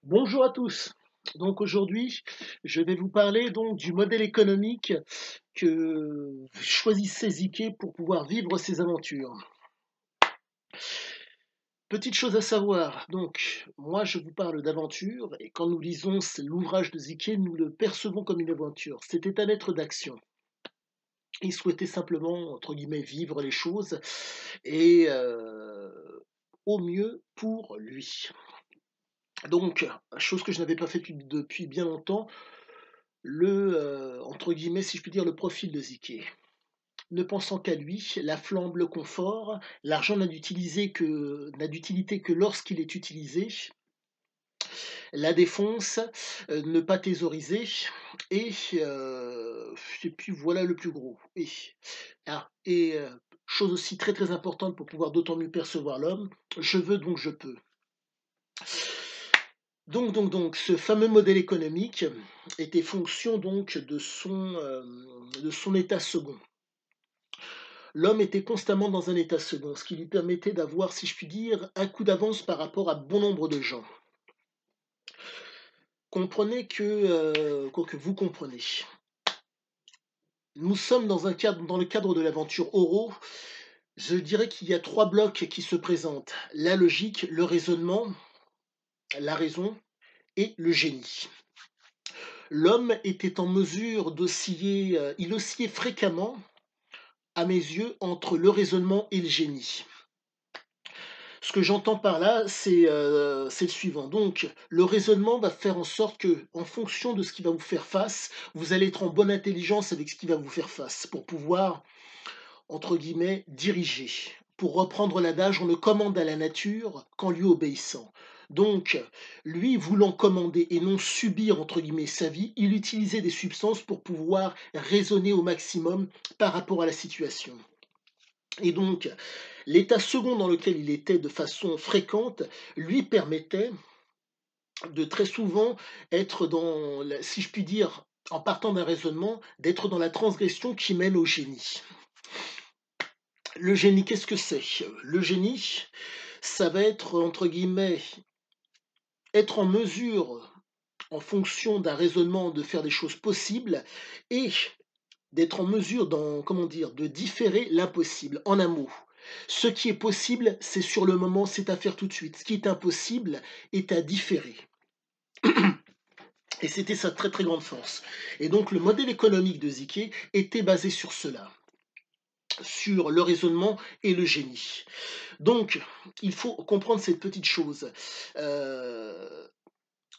Bonjour à tous. Donc aujourd'hui, je vais vous parler donc du modèle économique que choisissait Ziké pour pouvoir vivre ses aventures. Petite chose à savoir, donc moi je vous parle d'aventure et quand nous lisons l'ouvrage de Ziké, nous le percevons comme une aventure. C'était un être d'action. Il souhaitait simplement, entre guillemets, vivre les choses et au mieux pour lui. Donc, chose que je n'avais pas fait depuis bien longtemps, entre guillemets, si je puis dire, le profil de Ziké. Ne pensant qu'à lui, la flambe, le confort, l'argent n'a d'utilité que lorsqu'il est utilisé, la défonce, ne pas thésauriser, et, et puis voilà le plus gros. Chose aussi très très importante pour pouvoir d'autant mieux percevoir l'homme, je veux donc je peux. Donc, ce fameux modèle économique était fonction donc de son état second. L'homme était constamment dans un état second, ce qui lui permettait d'avoir, si je puis dire, un coup d'avance par rapport à bon nombre de gens. Comprenez quoi que vous comprenez. Nous sommes dans le cadre de l'aventure Oro. Je dirais qu'il y a trois blocs qui se présentent: la logique, le raisonnement, la raison et le génie. L'homme était en mesure d'osciller, il oscillait fréquemment, à mes yeux, entre le raisonnement et le génie. Ce que j'entends par là, c'est le suivant. Donc, le raisonnement va faire en sorte que, en fonction de ce qui va vous faire face, vous allez être en bonne intelligence avec ce qui va vous faire face pour pouvoir, entre guillemets, diriger. Pour reprendre l'adage, on ne commande à la nature qu'en lui obéissant. Donc, lui voulant commander et non subir, entre guillemets, sa vie, il utilisait des substances pour pouvoir raisonner au maximum par rapport à la situation. Et donc, l'état second dans lequel il était de façon fréquente lui permettait de très souvent être si je puis dire, en partant d'un raisonnement, d'être dans la transgression qui mène au génie. Le génie, qu'est-ce que c'est? Le génie, ça va être, entre guillemets, être en mesure, en fonction d'un raisonnement, de faire des choses possibles et d'être en mesure, comment dire, de différer l'impossible. En un mot, ce qui est possible, c'est sur le moment, c'est à faire tout de suite. Ce qui est impossible est à différer. Et c'était sa très très grande force. Et donc le modèle économique de Ziké était basé sur cela, sur le raisonnement et le génie. Donc il faut comprendre cette petite chose. Euh,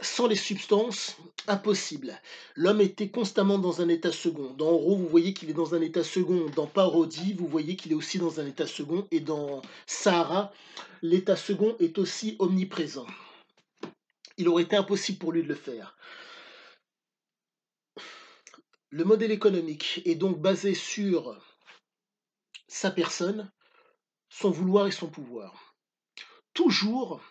Sans les substances, impossible. L'homme était constamment dans un état second. Dans Oro, vous voyez qu'il est dans un état second. Dans Parodi, vous voyez qu'il est aussi dans un état second. Et dans Sahara, l'état second est aussi omniprésent. Il aurait été impossible pour lui de le faire. Le modèle économique est donc basé sur sa personne, son vouloir et son pouvoir. Toujours,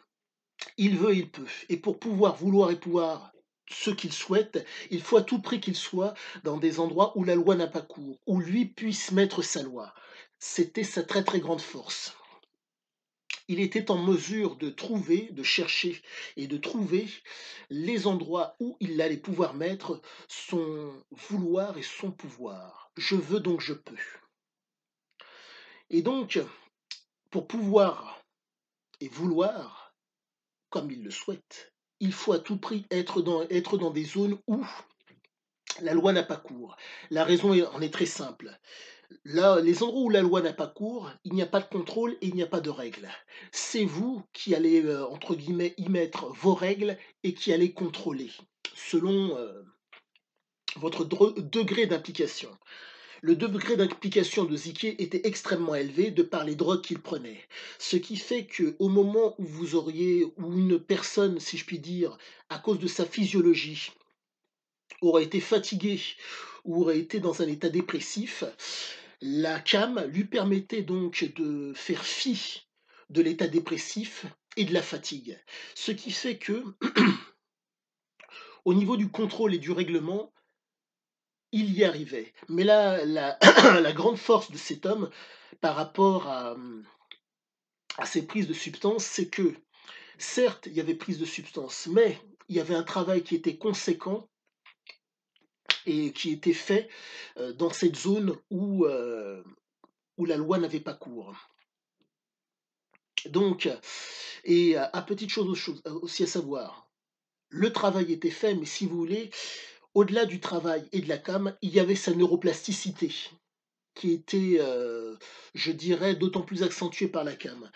il veut, il peut. Et pour pouvoir vouloir et pouvoir ce qu'il souhaite, il faut à tout prix qu'il soit dans des endroits où la loi n'a pas cours, où lui puisse mettre sa loi. C'était sa très très grande force. Il était en mesure de trouver, de chercher et de trouver les endroits où il allait pouvoir mettre son vouloir et son pouvoir. Je veux donc je peux. Et donc, pour pouvoir et vouloir, comme il le souhaite, il faut à tout prix être dans des zones où la loi n'a pas cours. La raison en est très simple. Là, les endroits où la loi n'a pas cours, il n'y a pas de contrôle et il n'y a pas de règles. C'est vous qui allez, entre guillemets, y mettre vos règles et qui allez contrôler selon votre degré d'implication. Le degré d'implication de Ziké était extrêmement élevé de par les drogues qu'il prenait. Ce qui fait qu'au moment où où une personne, si je puis dire, à cause de sa physiologie, aurait été fatiguée ou aurait été dans un état dépressif, la CAM lui permettait donc de faire fi de l'état dépressif et de la fatigue. Ce qui fait que, au niveau du contrôle et du règlement, il y arrivait. Mais là, la grande force de cet homme par rapport à ces prises de substances, c'est que, certes, il y avait prise de substances, mais il y avait un travail qui était conséquent et qui était fait dans cette zone où la loi n'avait pas cours. Donc, et à petite chose aussi à savoir, le travail était fait, mais si vous voulez, au-delà du travail et de la cam, il y avait sa neuroplasticité qui était, je dirais, d'autant plus accentuée par la cam.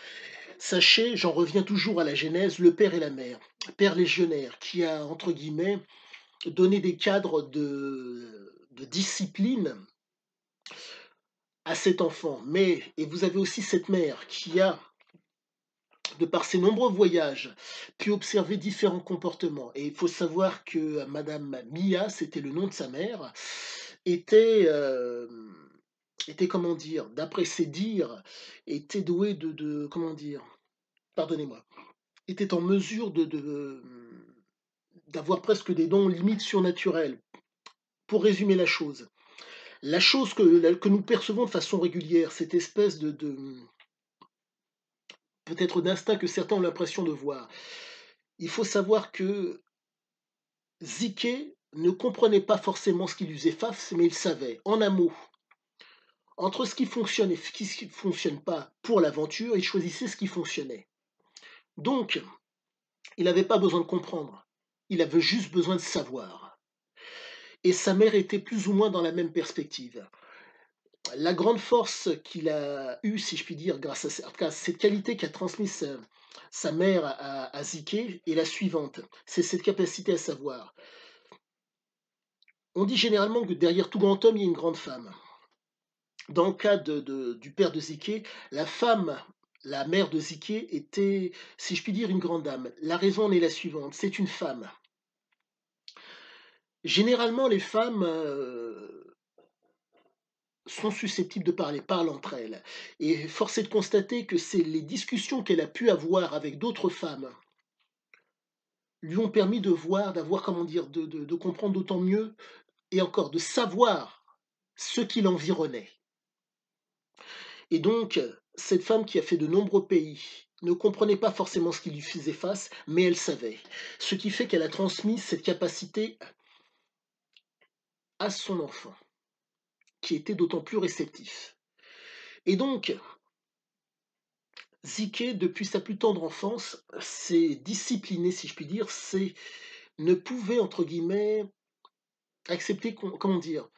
Sachez, j'en reviens toujours à la genèse, le père et la mère. Père légionnaire qui a, entre guillemets, donné des cadres de discipline à cet enfant. Mais, et vous avez aussi cette mère qui a, de par ses nombreux voyages, pu observer différents comportements. Et il faut savoir que Madame Mia, c'était le nom de sa mère, était, comment dire, d'après ses dires, était douée comment dire, pardonnez-moi, était en mesure d'avoir presque des dons limite surnaturels. Pour résumer la chose que nous percevons de façon régulière, cette espèce peut-être d'instinct que certains ont l'impression de voir. Il faut savoir que Ziké ne comprenait pas forcément ce qui lui faisait face, mais il savait, en un mot, entre ce qui fonctionne et ce qui ne fonctionne pas pour l'aventure, il choisissait ce qui fonctionnait. Donc, il n'avait pas besoin de comprendre, il avait juste besoin de savoir. Et sa mère était plus ou moins dans la même perspective. La grande force qu'il a eue, si je puis dire, grâce à cette qualité qu'a transmise sa mère à Ziké, est la suivante. C'est cette capacité à savoir. On dit généralement que derrière tout grand homme, il y a une grande femme. Dans le cas du père de Ziké, la femme, la mère de Ziké, était, si je puis dire, une grande dame. La raison en est la suivante, c'est une femme. Généralement, les femmes sont susceptibles de parler, parlent entre elles. Et force est de constater que c'est les discussions qu'elle a pu avoir avec d'autres femmes lui ont permis de voir, d'avoir, comment dire, de comprendre d'autant mieux et encore de savoir ce qui l'environnait. Et donc, cette femme qui a fait de nombreux pays ne comprenait pas forcément ce qui lui faisait face, mais elle savait. Ce qui fait qu'elle a transmis cette capacité à son enfant, qui était d'autant plus réceptif. Et donc, Ziké, depuis sa plus tendre enfance, s'est discipliné, si je puis dire, ne pouvait, entre guillemets, accepter, comment dire,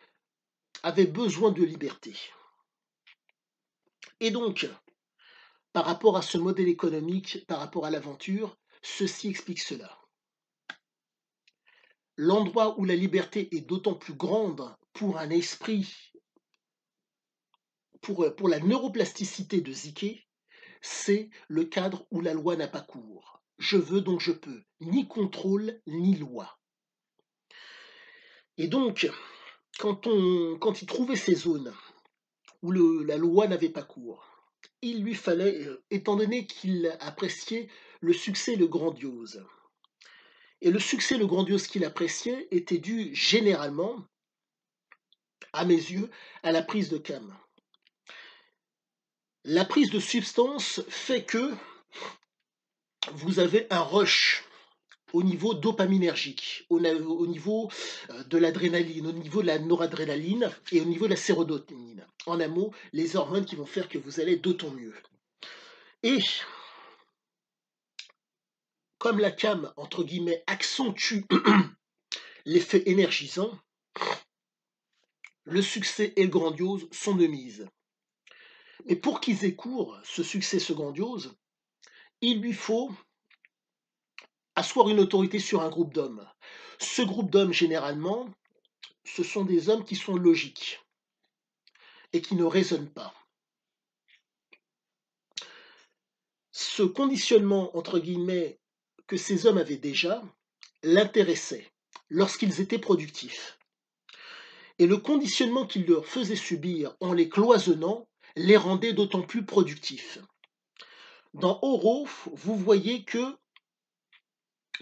avait besoin de liberté. Et donc, par rapport à ce modèle économique, par rapport à l'aventure, ceci explique cela. L'endroit où la liberté est d'autant plus grande pour un esprit, pour la neuroplasticité de Ziké, c'est le cadre où la loi n'a pas cours. Je veux donc je peux, ni contrôle ni loi. Et donc, quand il trouvait ces zones où la loi n'avait pas cours, il lui fallait, étant donné qu'il appréciait le succès le grandiose, et le succès le grandiose qu'il appréciait était dû généralement, à mes yeux, à la prise de cam. La prise de substance fait que vous avez un rush au niveau dopaminergique, au niveau de l'adrénaline, au niveau de la noradrénaline et au niveau de la sérotonine. En un mot, les hormones qui vont faire que vous allez d'autant mieux. Et comme la cam, entre guillemets, accentue l'effet énergisant, le succès et le grandiose sont de mise. Mais pour qu'ils aient cours, ce succès, ce grandiose, il lui faut asseoir une autorité sur un groupe d'hommes. Ce groupe d'hommes, généralement, ce sont des hommes qui sont logiques et qui ne raisonnent pas. Ce conditionnement, entre guillemets, que ces hommes avaient déjà, l'intéressait lorsqu'ils étaient productifs. Et le conditionnement qu'ils leur faisaient subir en les cloisonnant les rendait d'autant plus productifs. Dans Oro, vous voyez que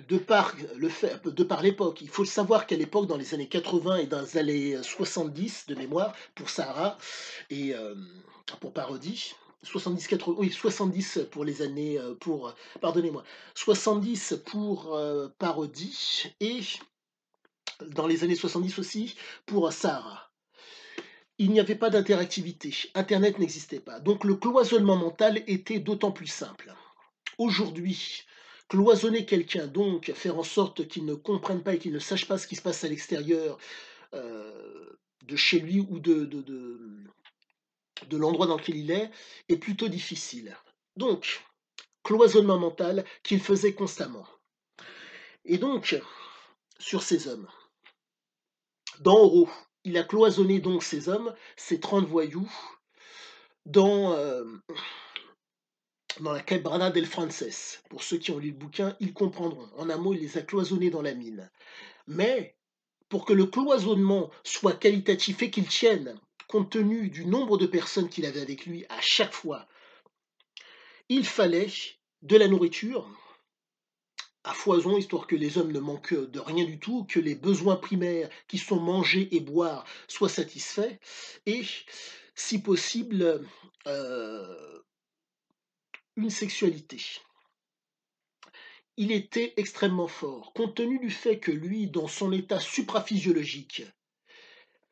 de par l'époque, il faut savoir qu'à l'époque, dans les années 80 et dans les années 70 de mémoire, pour Sahara et pour Parodie, oui, 70 pour les années, pardonnez-moi, 70 pour, Parodie et dans les années 70 aussi pour Sahara. Il n'y avait pas d'interactivité, internet n'existait pas, donc le cloisonnement mental était d'autant plus simple. Aujourd'hui, cloisonner quelqu'un, donc faire en sorte qu'il ne comprenne pas et qu'il ne sache pas ce qui se passe à l'extérieur, de chez lui ou de l'endroit dans lequel il est plutôt difficile. Donc, cloisonnement mental qu'il faisait constamment. Et donc, sur ces hommes, d'en haut, il a cloisonné donc ces hommes, ces 30 voyous, dans, dans la Quebrada del Frances. Pour ceux qui ont lu le bouquin, ils comprendront. En un mot, il les a cloisonnés dans la mine. Mais pour que le cloisonnement soit qualitatif et qu'il tienne, compte tenu du nombre de personnes qu'il avait avec lui à chaque fois, il fallait de la nourriture à foison, histoire que les hommes ne manquent de rien du tout, que les besoins primaires qui sont manger et boire soient satisfaits, et si possible, une sexualité. Il était extrêmement fort, compte tenu du fait que lui, dans son état supraphysiologique,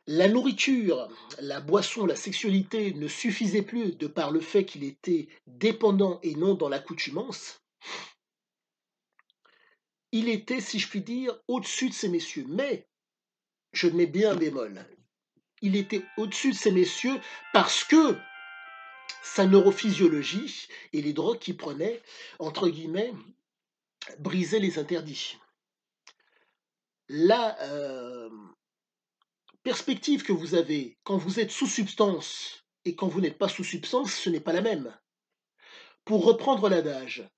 la nourriture, la boisson, la sexualité ne suffisaient plus de par le fait qu'il était dépendant et non dans l'accoutumance. Il était, si je puis dire, au-dessus de ces messieurs. Mais, je mets bien un bémol, il était au-dessus de ces messieurs parce que sa neurophysiologie et les drogues qu'il prenait, entre guillemets, brisaient les interdits. La perspective que vous avez quand vous êtes sous substance et quand vous n'êtes pas sous substance, ce n'est pas la même. Pour reprendre l'adage,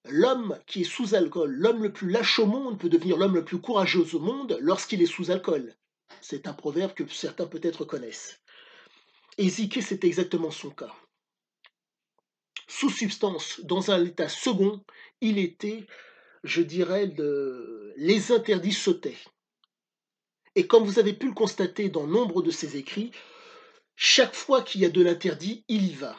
l'homme qui est sous alcool, l'homme le plus lâche au monde peut devenir l'homme le plus courageux au monde lorsqu'il est sous alcool. C'est un proverbe que certains peut-être connaissent. Et Ziké, c'est exactement son cas. Sous substance, dans un état second, il était, je dirais, les interdits sautaient. Et comme vous avez pu le constater dans nombre de ses écrits, chaque fois qu'il y a de l'interdit, il y va.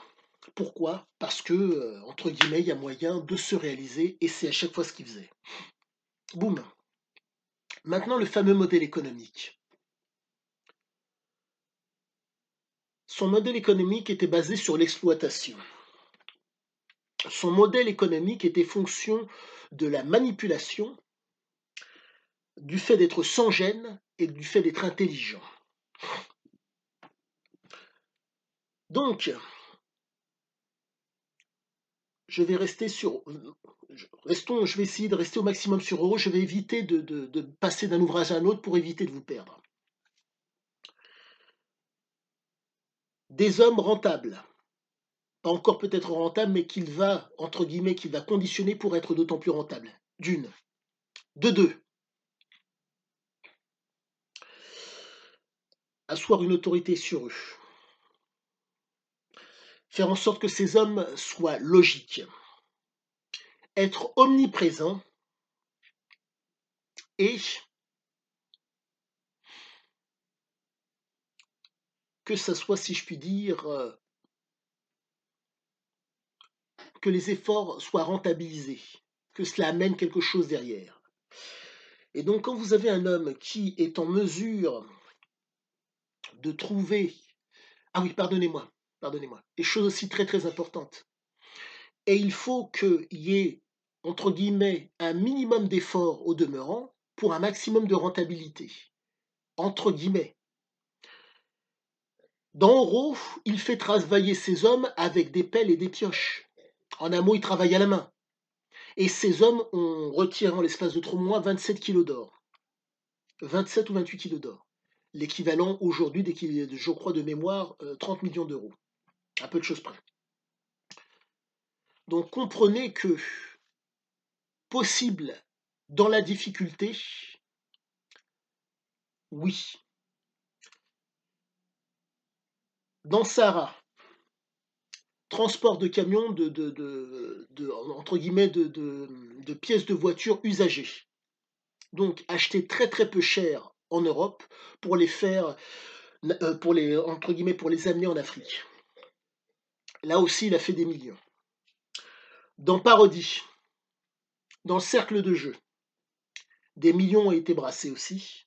Pourquoi? Parce que, entre guillemets, il y a moyen de se réaliser, et c'est à chaque fois ce qu'il faisait. Boum. Maintenant, le fameux modèle économique. Son modèle économique était basé sur l'exploitation. Son modèle économique était fonction de la manipulation, du fait d'être sans gêne et du fait d'être intelligent. Donc, je vais rester sur. Je vais essayer de rester au maximum sur Euro. Je vais éviter de passer d'un ouvrage à un autre pour éviter de vous perdre. Des hommes rentables. Pas encore peut-être rentables, mais qu'il va, entre guillemets, qu'il va conditionner pour être d'autant plus rentable. D'une. De deux. Asseoir une autorité sur eux. Faire en sorte que ces hommes soient logiques. Être omniprésent et que ça soit, si je puis dire, que les efforts soient rentabilisés, que cela amène quelque chose derrière. Et donc, quand vous avez un homme qui est en mesure de trouver... Ah oui, pardonnez-moi. Et chose aussi très très importante. Et il faut qu'il y ait, entre guillemets, un minimum d'efforts au demeurant pour un maximum de rentabilité. Entre guillemets. Dans Oro, il fait travailler ses hommes avec des pelles et des pioches. En un mot, il travaille à la main. Et ces hommes ont retiré en l'espace de 3 mois 27 kilos d'or. 27 ou 28 kilos d'or. L'équivalent aujourd'hui, je crois de mémoire, 30 millions d'euros. À peu de choses près. Donc comprenez que possible dans la difficulté, oui. Dans Sahara, transport de camions entre guillemets de pièces de voiture usagées. Donc acheter très très peu cher en Europe pour les faire, entre guillemets, pour les amener en Afrique. Là aussi, il a fait des millions. Dans Parodie, dans le cercle de jeu, des millions ont été brassés aussi,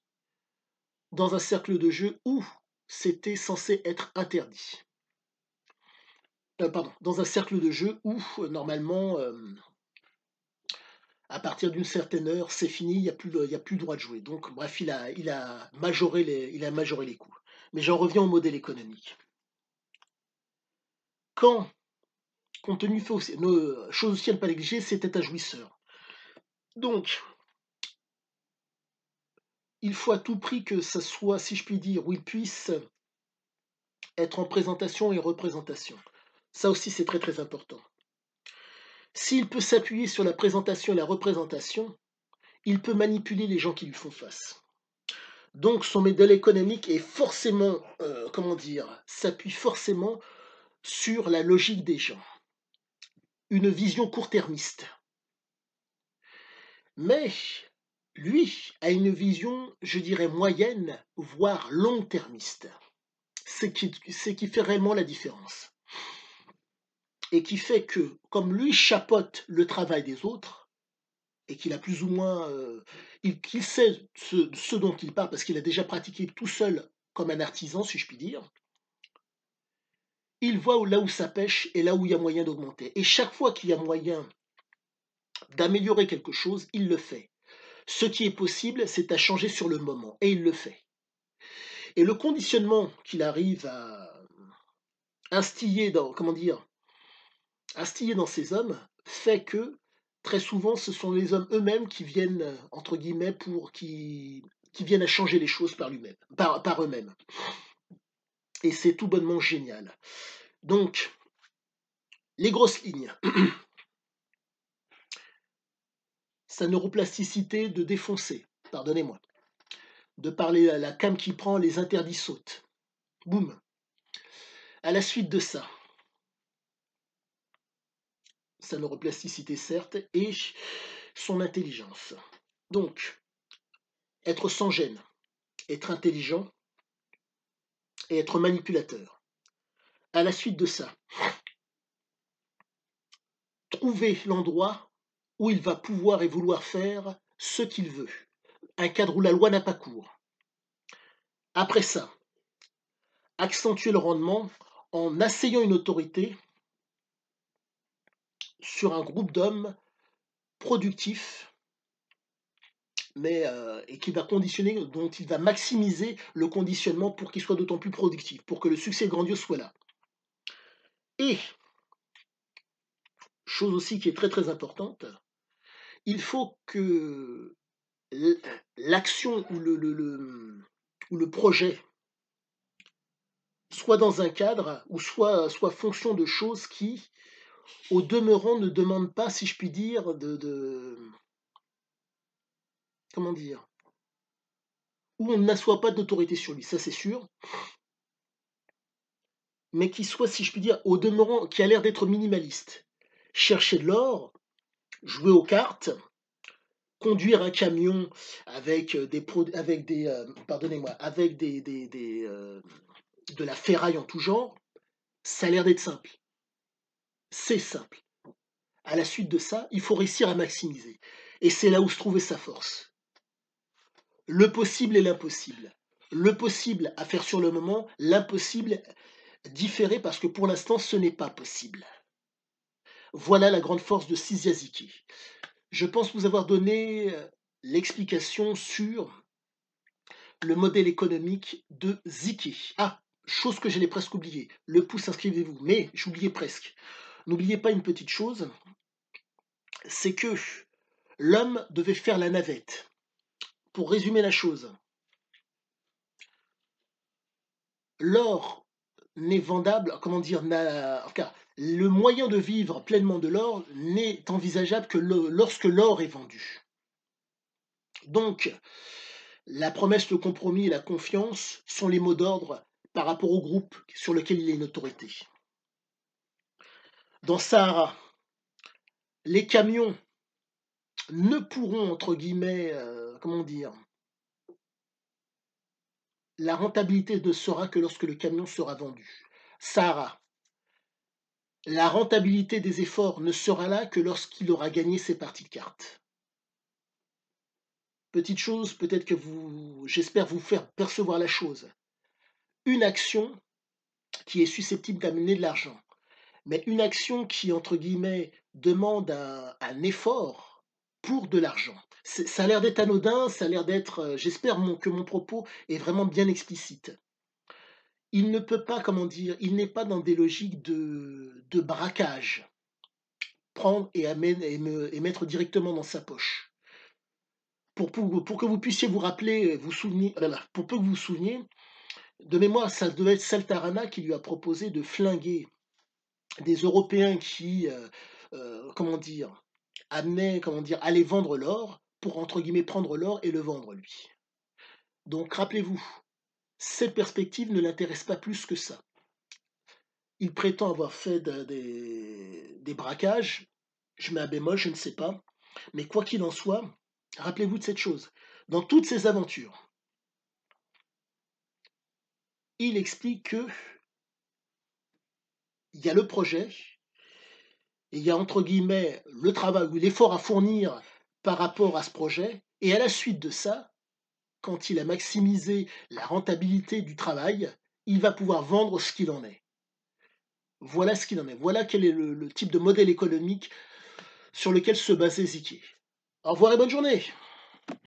dans un cercle de jeu où c'était censé être interdit. Pardon, dans un cercle de jeu où, normalement, à partir d'une certaine heure, c'est fini, il y a plus le droit de jouer. Donc, bref, il a majoré les coûts. Mais j'en reviens au modèle économique. Quand contenu fait aussi, chose aussi à ne pas négliger, c'était un jouisseur. Donc, il faut à tout prix que ça soit, si je puis dire, où il puisse être en présentation et représentation. Ça aussi, c'est très très important. S'il peut s'appuyer sur la présentation et la représentation, il peut manipuler les gens qui lui font face. Donc son modèle économique est forcément, comment dire, s'appuie forcément sur la logique des gens, une vision court-termiste. Mais lui a une vision, je dirais, moyenne, voire long-termiste. C'est qui fait réellement la différence. Et qui fait que, comme lui chapeaute le travail des autres, et qu'il a plus ou moins, qu'il sait ce dont il parle, parce qu'il a déjà pratiqué tout seul comme un artisan, si je puis dire, il voit là où ça pêche et là où il y a moyen d'augmenter. Et chaque fois qu'il y a moyen d'améliorer quelque chose, il le fait. Ce qui est possible, c'est à changer sur le moment, et il le fait. Et le conditionnement qu'il arrive à instiller dans, comment dire, instiller dans ces hommes fait que très souvent, ce sont les hommes eux-mêmes qui viennent, entre guillemets, qui viennent à changer les choses par eux-mêmes. Et c'est tout bonnement génial. Donc, les grosses lignes. Sa neuroplasticité de défoncer, pardonnez-moi. De parler à la cam qui prend, les interdits sautent. Boum. À la suite de ça, sa neuroplasticité certes, et son intelligence. Donc, être sans gêne, être intelligent et être manipulateur. À la suite de ça, trouver l'endroit où il va pouvoir et vouloir faire ce qu'il veut. Un cadre où la loi n'a pas cours. Après ça, accentuer le rendement en asseyant une autorité sur un groupe d'hommes productifs, mais et qui va conditionner, dont il va maximiser le conditionnement pour qu'il soit d'autant plus productif, pour que le succès grandiose soit là. Et, chose aussi qui est très très importante, il faut que l'action ou le projet soit dans un cadre ou soit fonction de choses qui, au demeurant, ne demandent pas, si je puis dire, comment dire, où on n'assoit pas d'autorité sur lui, ça c'est sûr, mais qui soit, si je puis dire, au demeurant, qui a l'air d'être minimaliste. Chercher de l'or, jouer aux cartes, conduire un camion avec pardonnez-moi, avec de la ferraille en tout genre, ça a l'air d'être simple. C'est simple. À la suite de ça, il faut réussir à maximiser. Et c'est là où se trouvait sa force. Le possible et l'impossible. Le possible à faire sur le moment, l'impossible différé parce que pour l'instant, ce n'est pas possible. Voilà la grande force de Siziaziki. Je pense vous avoir donné l'explication sur le modèle économique de Ziki. Ah, chose que j'allais presque oublier. Le pouce, inscrivez-vous. Mais j'oubliais presque. N'oubliez pas une petite chose, c'est que l'homme devait faire la navette. Pour résumer la chose, l'or n'est vendable, comment dire, en tout cas, le moyen de vivre pleinement de l'or n'est envisageable que lorsque l'or est vendu. Donc, la promesse, le compromis et la confiance sont les mots d'ordre par rapport au groupe sur lequel il est une autorité. Dans Sahara, les camions ne pourront, entre guillemets, comment dire, la rentabilité ne sera que lorsque le camion sera vendu. Sahara, La rentabilité des efforts ne sera là que lorsqu'il aura gagné ses parties de cartes. Petite chose, peut-être que j'espère vous faire percevoir la chose. Une action qui est susceptible d'amener de l'argent, mais une action qui, entre guillemets, demande un effort pour de l'argent. Ça a l'air d'être anodin, ça a l'air d'être, j'espère que mon propos est vraiment bien explicite. Il ne peut pas, comment dire, il n'est pas dans des logiques de braquage, prendre et mettre directement dans sa poche. Pour que vous puissiez vous rappeler, vous souvenir, pour peu que vous vous souveniez, de mémoire, ça devait être Saltarana qui lui a proposé de flinguer des Européens qui, comment dire, allaient vendre l'or pour, entre guillemets, «prendre l'or» et le vendre lui. Donc rappelez-vous, cette perspective ne l'intéresse pas plus que ça. Il prétend avoir fait des braquages, je mets un bémol, je ne sais pas, mais quoi qu'il en soit, rappelez-vous de cette chose. Dans toutes ces aventures, il explique qu'il y a le projet et il y a entre guillemets le travail ou l'effort à fournir par rapport à ce projet, et à la suite de ça, quand il a maximisé la rentabilité du travail, il va pouvoir vendre ce qu'il en est. Voilà ce qu'il en est. Voilà quel est le type de modèle économique sur lequel se basait Ziquier. Au revoir et bonne journée.